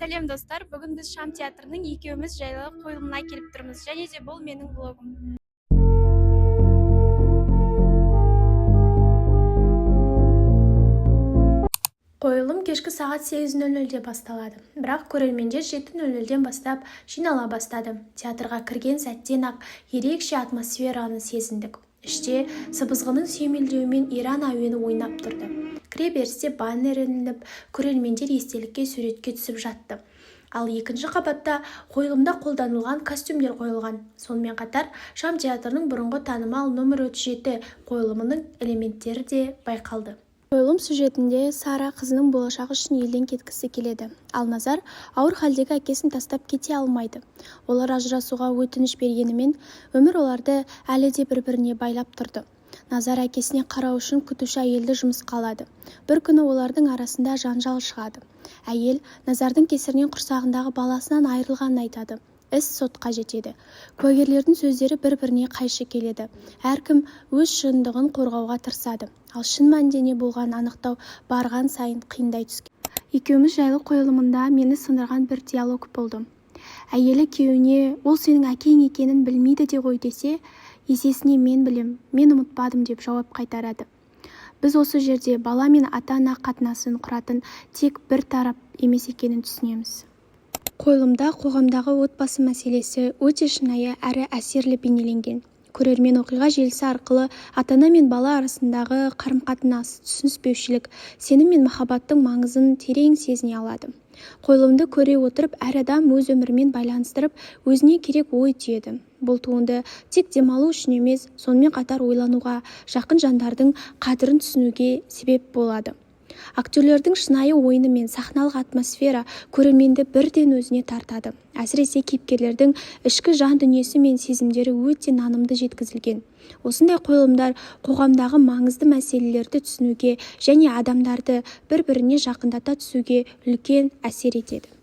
Сәлем достар, бүгін біз Шам театрының екеуміз жайлы қойылымына келіп тұрмыз. Және де бұл менің блогым. Қойылым кешкі сағат 8:00-де басталады. Бірақ көрермендер 7:00-ден бастап жинала бастады. Театрға кірген сәттен-ақ ерекше атмосфераны сезіндік. Іште сыбызғының сүйемелдеуімен Иран әуені ойнап тұрды. Кіреберісте баннер ілініп, көрермендер естелікке суретке түсіп жатты. Ал екінші қабатта қойылымда қолданылған костюмдер қойылған. Сонымен қатар Шам театрының бұрынғы танымал номер 37 қойылымының элементтері де байқалды. Қойылым сюжетінде Сара қызының болашағы үшін елден кеткісі келеді. Ал Назар ауыр халдегі әкесін тастап кете алмайды. Олар ажырасуға өтініш бергенімен, өмір оларды әлі де бір-біріне байлап тұрды. Назар әкесіне қарау үшін күтуші әйелді жұмысқа алады. Бір күні олардың арасында жанжал шығады. Әйел Назардың кесірінен құрсағындағы баласынан айырылғанын айтады. Іс сотқа жетеді. Куәгерлердің сөздері бір-біріне қайшы келеді. Әркім өз шындығын қорғауға тырысады. Ал шын мәнінде не болғанын анықтау барған сайын қиындай түскен. Екеуміз жайлы қойылымында мені сындырған бір диалог болды. Әйелі күйеуіне "Ол сенің әкең екенін білмейді де ғой" десе, есесіне "Мен білем, мен ұмытпадым" деп жауап қайтарады. Біз осы жерде бала мен ата-ана қатынасын құратын тек бір тарап емес екенін түсінеміз. Қойылымда қоғамдағы отбасы мәселесі өте шынайы әрі әсерлі бейнеленген. Көрермен оқиға желісі арқылы ата-ана мен бала арасындағы қарым-қатынас, түсініспеушілік, сенім мен махаббаттың маңызын терең сезіне алады. Қойылымды көре отырып, әр адам өз өмірімен байланыстырып, өзіне керек ой түйеді. Бұл туынды тек демалу үшін емес, сонымен қатар ойлануға, жақын жандардың қадірін түсінуге себеп болады. Актерлердің шынайы ойыны мен сахналық атмосфера көрерменді бірден өзіне тартады. Әсіресе кейіпкерлердің ішкі жан дүниесі мен сезімдері өте нанымды жеткізілген. Осындай қойылымдар қоғамдағы маңызды мәселелерді түсінуге және адамдарды бір-біріне жақындата түсуге үлкен әсер етеді.